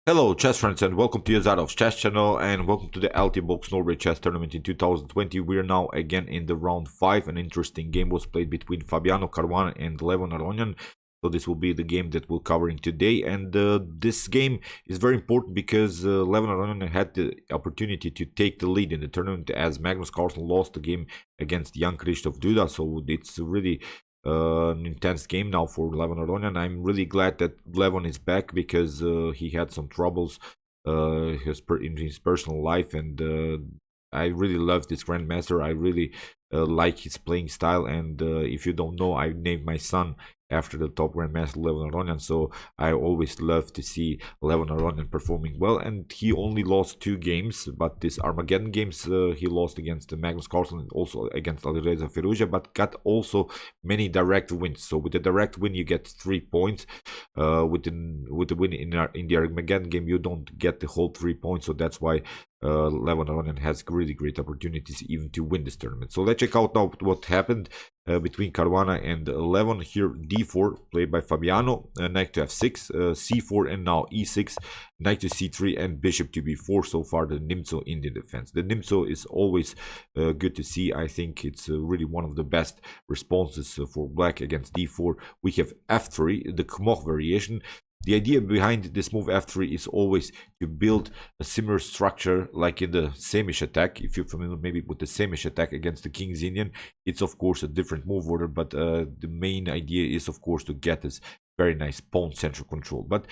Hello chess friends and welcome to Yazadov's chess channel and welcome to the Altibox Norway Chess tournament in 2020. We are now again in the round 5. An interesting game was played between Fabiano Caruana and Levon Aronian. So this will be the game that we're covering today, and this game is very important because Levon Aronian had the opportunity to take the lead in the tournament as Magnus Carlsen lost the game against Jan-Krzysztof Duda. So it's really an intense game now for Levon Aronian. I'm really glad that Levon is back because he had some troubles in his personal life, and I really love this grandmaster. I really like his playing style, and if you don't know, I named my son after the top grandmaster Levon Aronian, so I always love to see Levon Aronian performing well. And he only lost 2 games, but this Armageddon games he lost against Magnus Carlsen and also against Alireza Firouzja, but got also many direct wins. So with the direct win you get 3 points. With the win in the Armageddon game you don't get the whole 3 points, so that's why Levon Aronian has really great opportunities even to win this tournament. So let's check out now what happened between Caruana and Levon. Here d4 played by Fabiano, knight to f6, c4, and now e6, knight to c3, and bishop to b4. So far the Nimzo Indian defense. The Nimzo is always good to see. I think it's really one of the best responses for black against d4. We have f3, the Kmoch variation. The idea behind this move f3 is always to build a similar structure like in the Samish attack. If you're familiar maybe with the Samish attack against the King's Indian, it's of course a different move order, but the main idea is of course to get this very nice pawn central control. But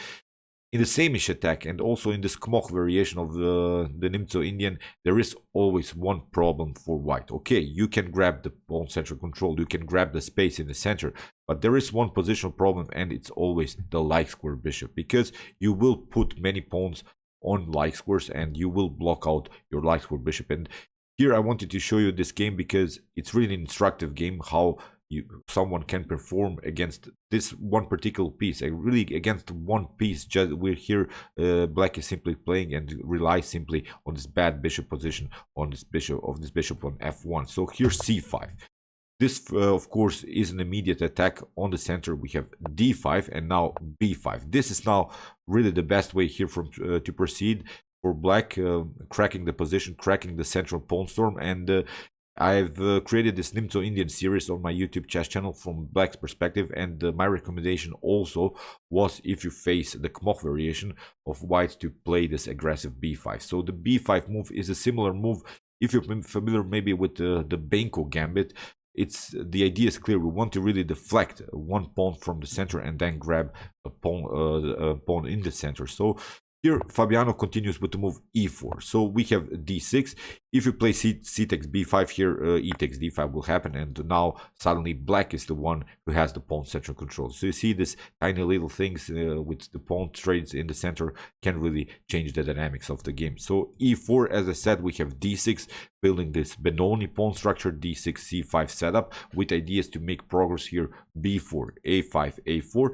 in the Samish attack and also in this Kmoch variation of the Nimzo Indian, there is always one problem for white. Okay, you can grab the pawn central control, you can grab the space in the center, but there is one positional problem, and it's always the like square bishop, because you will put many pawns on like squares and you will block out your like square bishop. And here I wanted to show you this game because it's really an instructive game how someone can perform against this one particular piece, really against one piece. Just we're here, black is simply playing and relies simply on this bad bishop position on this bishop on f1. So here c5. This of course is an immediate attack on the center. We have d5 and now b5. This is now really the best way here from to proceed for black, cracking the position, cracking the central pawn storm. And I've created this Nimzo Indian series on my YouTube chess channel from black's perspective, and my recommendation also was, if you face the Kmoch variation of white, to play this aggressive b5. So the b5 move is a similar move. If you're familiar maybe with the Benko gambit, the idea is clear. We want to really deflect one pawn from the center and then grab a pawn in the center. So here Fabiano continues with the move e4. So we have d6. If you play c takes b5 here, e takes d5 will happen, and now suddenly black is the one who has the pawn central control. So you see this tiny little things with the pawn trades in the center can really change the dynamics of the game. So e4, as I said, we have d6, building this Benoni pawn structure, d6 c5 setup with ideas to make progress here, b4, a5, a4.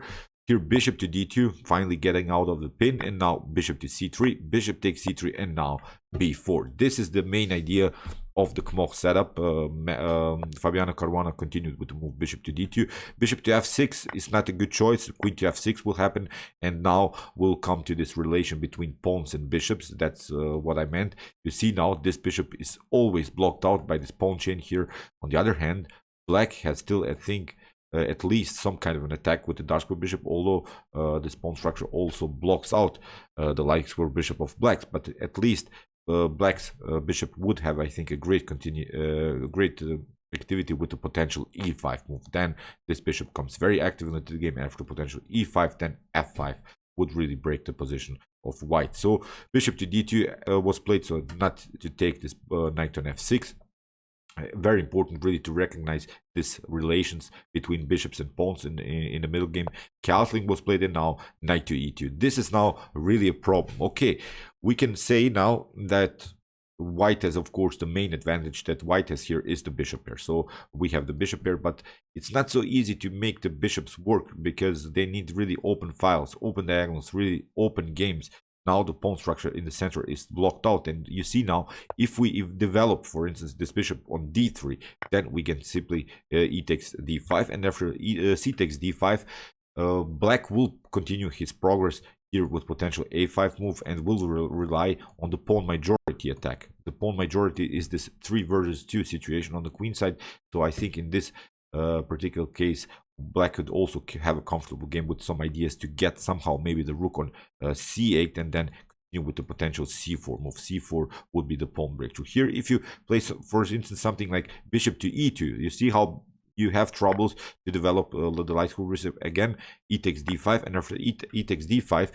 Here bishop to d2, finally getting out of the pin, and now bishop to c3, bishop takes c3, and now b4. This is the main idea of the Kmoch setup. Fabiano Caruana continued with the move bishop to d2. Bishop to f6 is not a good choice. Queen to f6 will happen, and now we'll come to this relation between pawns and bishops. That's what I meant. You see now this bishop is always blocked out by this pawn chain here. On the other hand, black has still, I think, at least some kind of an attack with the dark square bishop, although this pawn structure also blocks out the light square bishop of blacks. But at least black's bishop would have, I think, a great activity with the potential e5 move. Then this bishop comes very active into the game. After potential e5, then f5 would really break the position of white. So bishop to d2 was played, so not to take this knight on f6. Very important really to recognize these relations between bishops and pawns in the middle game. Castling was played, and now knight to e2. This is now really a problem. Okay, we can say now that white has, of course, the main advantage that white has here is the bishop pair. So we have the bishop pair, but it's not so easy to make the bishops work because they need really open files, open diagonals, really open games. Now the pawn structure in the center is blocked out, and you see now if we develop, for instance, this bishop on d3, then we can simply e takes d5, and after c takes d5, black will continue his progress here with potential a5 move, and will rely on the pawn majority attack. The pawn majority is this 3 versus 2 situation on the queen side. So I think in this particular case, black could also have a comfortable game with some ideas to get somehow maybe the rook on c8 and then continue with the potential c4 move. C4 would be the pawn breakthrough. Here, if you place, for instance, something like bishop to e2, you see how you have troubles to develop the light square bishop. Again, e takes d5, and after e takes d5,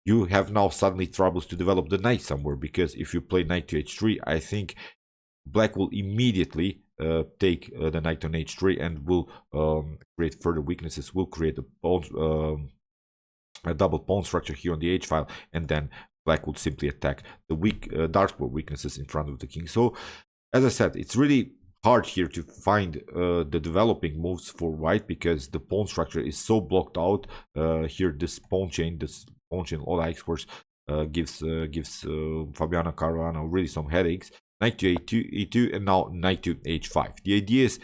you have now suddenly troubles to develop the knight somewhere, because if you play knight to h3, I think black will immediately take the knight on h3 and will create further weaknesses, will create a double pawn structure here on the h file, and then black would simply attack the weak dark square weaknesses in front of the king. So as I said, it's really hard here to find the developing moves for white, because the pawn structure is so blocked out. Here this pawn chain all X course gives Fabiano Caruana really some headaches. Knight to e2, and now knight to h5. The idea is,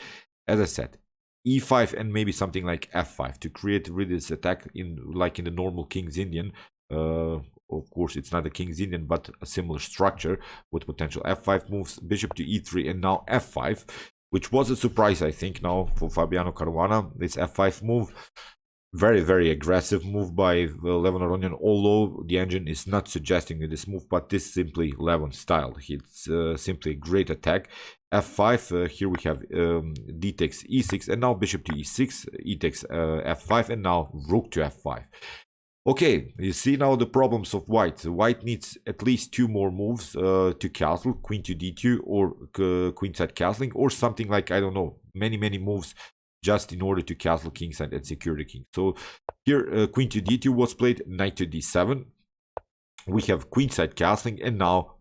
as I said, e5 and maybe something like f5 to create really this attack like in the normal King's Indian. Of course, it's not a King's Indian, but a similar structure with potential f5 moves, bishop to e3, and now f5, which was a surprise, I think, now for Fabiano Caruana. This f5 move, very, very aggressive move by Levon Aronian, although the engine is not suggesting this move, but this is simply Levon style. It's simply a great attack. f5, here we have d takes e6, and now bishop to e6, e takes f5, and now rook to f5. Okay, you see now the problems of white. White needs at least 2 more moves to castle, queen to d2, or queenside castling, or something like, I don't know, many moves just in order to castle kingside and secure the king. So here queen to d2 was played, knight to d7. We have queenside castling, and now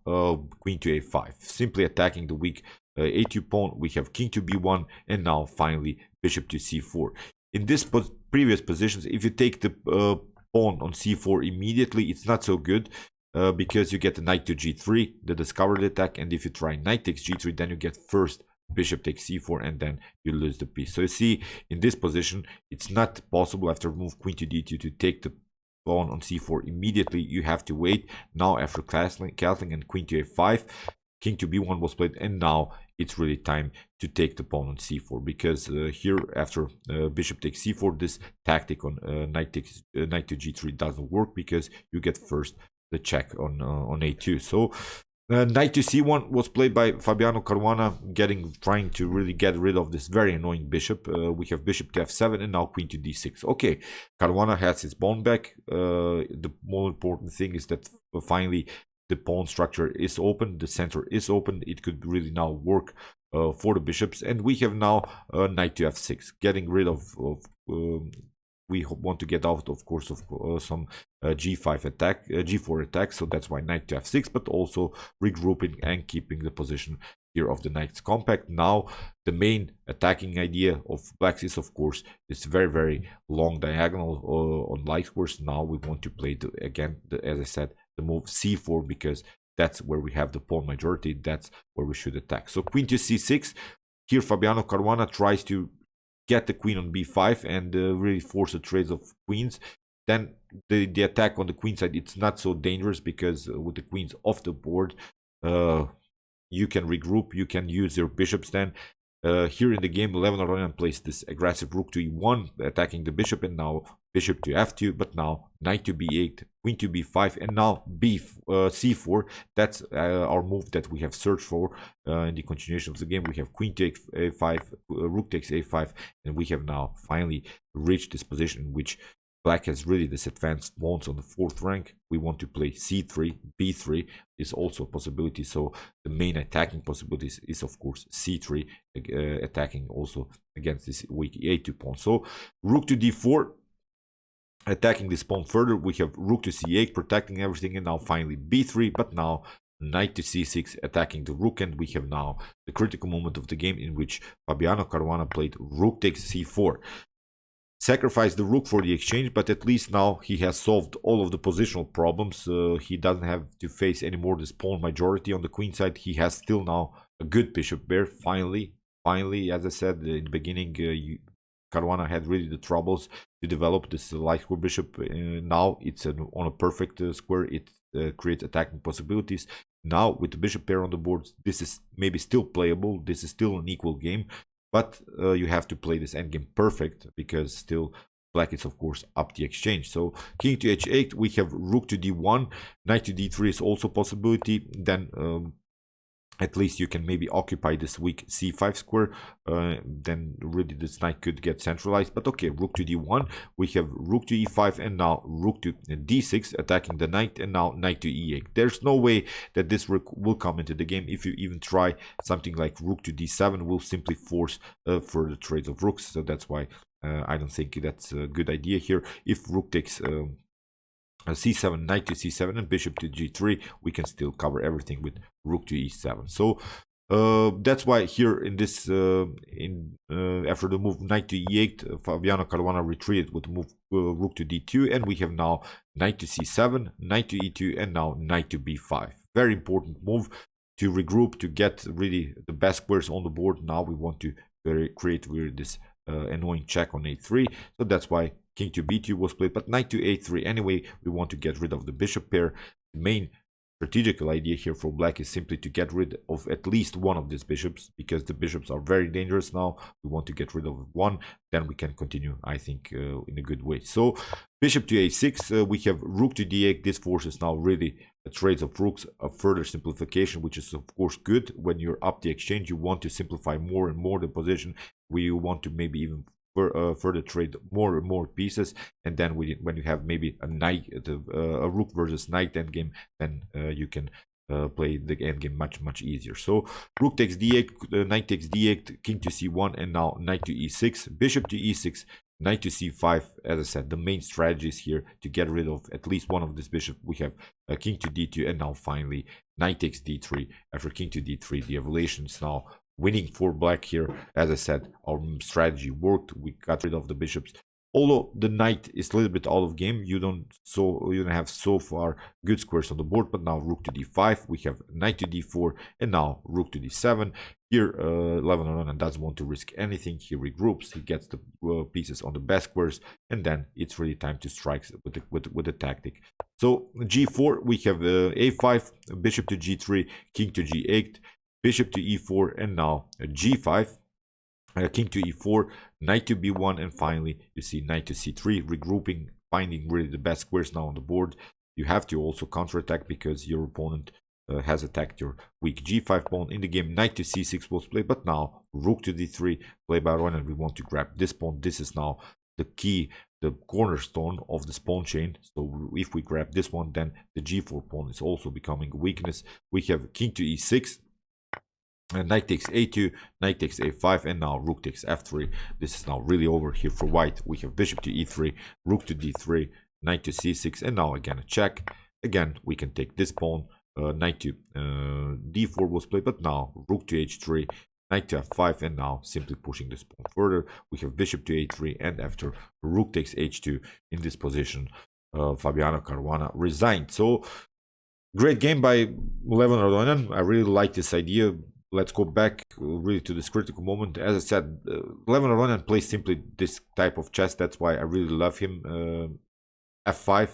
queen to a5, simply attacking the weak a2 pawn. We have king to b1, and now finally bishop to c4. In this previous positions, if you take the pawn on c4 immediately, it's not so good, because you get the knight to g3, the discovered attack, and if you try knight takes g3, then you get first bishop takes c4, and then you lose the piece. So you see, in this position, it's not possible after move queen to d2 to take the pawn on c4 immediately. You have to wait. Now after castling and queen to a5, king to b1 was played, and now it's really time to take the pawn on c4, because here after bishop takes c4, this tactic on knight to g3 doesn't work, because you get first the check on a2. So knight to c1 was played by Fabiano Caruana, trying to really get rid of this very annoying bishop. We have bishop to f7, and now queen to d6. Okay, Caruana has his pawn back. The more important thing is that finally the pawn structure is open, the center is open. It could really now work for the bishops, and we have now knight to f6, getting rid of we want to get out, of course, of some g5 attack, g4 attack. So that's why knight to f6, but also regrouping and keeping the position here of the knights compact. Now the main attacking idea of blacks is, of course, this very long diagonal on light squares. Now we want to play as I said, the move c4, because that's where we have the pawn majority. That's where we should attack. So queen to c6. Here Fabiano Caruana tries to get the queen on b5 and really force a trade of queens. Then the attack on the queen side, it's not so dangerous, because with the queens off the board, you can regroup, you can use your bishops. Then here in the game, Levon Aronian plays this aggressive rook to e1, attacking the bishop, and now bishop to f2, but now knight to b8, queen to b5, and now c4. That's our move that we have searched for in the continuation of the game. We have queen takes a5, rook takes a5, and we have now finally reached this position in which black has really this advanced pawns on the 4th rank. We want to play c3, b3 is also a possibility. So the main attacking possibilities is, of course, c3, attacking also against this weak a2 pawn. So rook to d4, attacking this pawn further. We have rook to c8, protecting everything, and now finally b3, but now knight to c6, attacking the rook, and we have now the critical moment of the game in which Fabiano Caruana played rook takes c4. Sacrificed the rook for the exchange, but at least now he has solved all of the positional problems. He doesn't have to face anymore this pawn majority on the queen side. He has still now a good bishop pair. Finally, as I said in the beginning, Caruana had really the troubles to develop this light square bishop. Now it's on a perfect square. It creates attacking possibilities. Now with the bishop pair on the board, this is maybe still playable. This is still an equal game, but you have to play this endgame perfect, because still black is of course up the exchange. So king to h8, we have rook to d1, knight to d3 is also a possibility. Then at least you can maybe occupy this weak c5 square. Then really this knight could get centralized. But okay, rook to d1, we have rook to e5, and now rook to d6 attacking the knight, and now knight to e8. There's no way that this rook will come into the game. If you even try something like rook to d7, will simply force further trades of rooks. So that's why I don't think that's a good idea here. If rook takes c7, knight to c7, and bishop to g3, we can still cover everything with rook to e7. So that's why here in this after the move knight to e8, Fabiano Caruana retreated with the move rook to d2, and we have now knight to c7, knight to e2, and now knight to b5. Very important move to regroup, to get really the best squares on the board. Now we want to create really this annoying check on a3. So that's why king to b2 was played, but knight to a3 anyway. We want to get rid of the bishop pair. The main strategical idea here for black is simply to get rid of at least one of these bishops, because the bishops are very dangerous now. We want to get rid of one, then we can continue, I think, in a good way. So bishop to a6, we have rook to d8. This forces now really trades of rooks, a further simplification, which is of course good. When you're up the exchange, you want to simplify more and more the position. We want to maybe even further trade more and more pieces, and then when you have maybe a knight, a rook versus knight endgame, then you can play the endgame much easier. So rook takes d8, knight takes d8, king to c1, and now knight to e6, bishop to e6, knight to c5. As I said, the main strategy is here to get rid of at least one of these bishops. We have king to d2, and now finally knight takes d3. After king to d3, the evolution is now winning for black here. As I said, our strategy worked. We got rid of the bishops. Although the knight is a little bit out of game, you don't have so far good squares on the board. But now rook to d5, we have knight to d4, and now rook to d7. Here, Levon doesn't want to risk anything. He regroups. He gets the pieces on the best squares, and then it's really time to strike with the tactic. So g4, we have a5, bishop to g3, king to g8. Bishop to e4, and now g5, king to e4, knight to b1, and finally you see knight to c3, regrouping, finding really the best squares now on the board. You have to also counterattack because your opponent has attacked your weak g5 pawn. In the game, knight to c6 was played, but now rook to d3 played by Aronian, and we want to grab this pawn. This is now the key, the cornerstone of this pawn chain. So if we grab this one, then the g4 pawn is also becoming a weakness. We have king to e6, and knight takes a2, knight takes a5, and now rook takes f3. This is now really over here for white. We have bishop to e3, rook to d3, knight to c6, and now again a check. Again, we can take this pawn. Knight to d4 was played, but now rook to h3, knight to f5, and now simply pushing this pawn further. We have bishop to a3, and after rook takes h2 in this position, Fabiano Caruana resigned. So great game by Levon Aronian. I really like this idea. Let's go back really to this critical moment. As I said, Levon Aronian plays simply this type of chess. That's why I really love him. F5,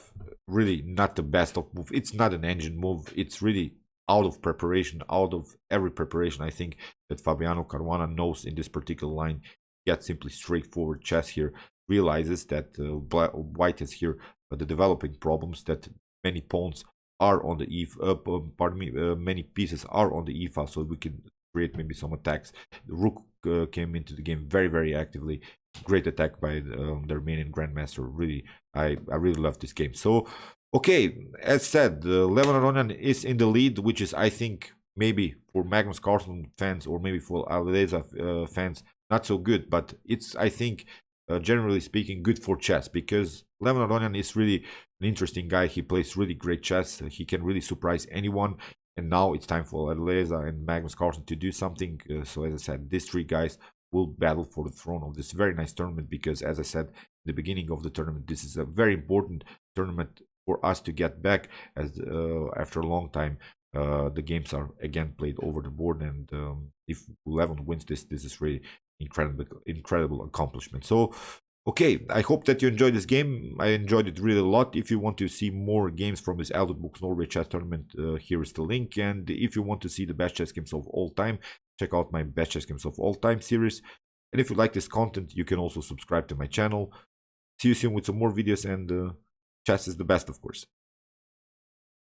really not the best of move. It's not an engine move. It's really out of preparation, out of every preparation. I think that Fabiano Caruana knows in this particular line. Yet simply straightforward chess here. Realizes that white is here the developing problems, that many pawns are on the many pieces are on the e file, so we can create maybe some attacks. The rook came into the game very actively. Great attack by the Armenian grandmaster. Really, I really love this game. So okay, as said, Levon Aronian is in the lead, which is, I think, maybe for Magnus Carlsen fans or maybe for Alireza fans not so good, but it's, I think, generally speaking, good for chess, because Levon Aronian is really an interesting guy. He plays really great chess. He can really surprise anyone. And now it's time for Alireza and Magnus Carlsen to do something. So as I said, these three guys will battle for the throne of this very nice tournament, because as I said in the beginning of the tournament, this is a very important tournament for us to get back, as after a long time the games are again played over the board, and if Levon wins this is really incredible accomplishment. So okay, I hope that you enjoyed this game. I enjoyed it really a lot. If you want to see more games from this Altibox Norway Chess tournament, here is the link. And if you want to see the best chess games of all time, check out my best chess games of all time series. And if you like this content, you can also subscribe to my channel. See you soon with some more videos, and chess is the best, of course.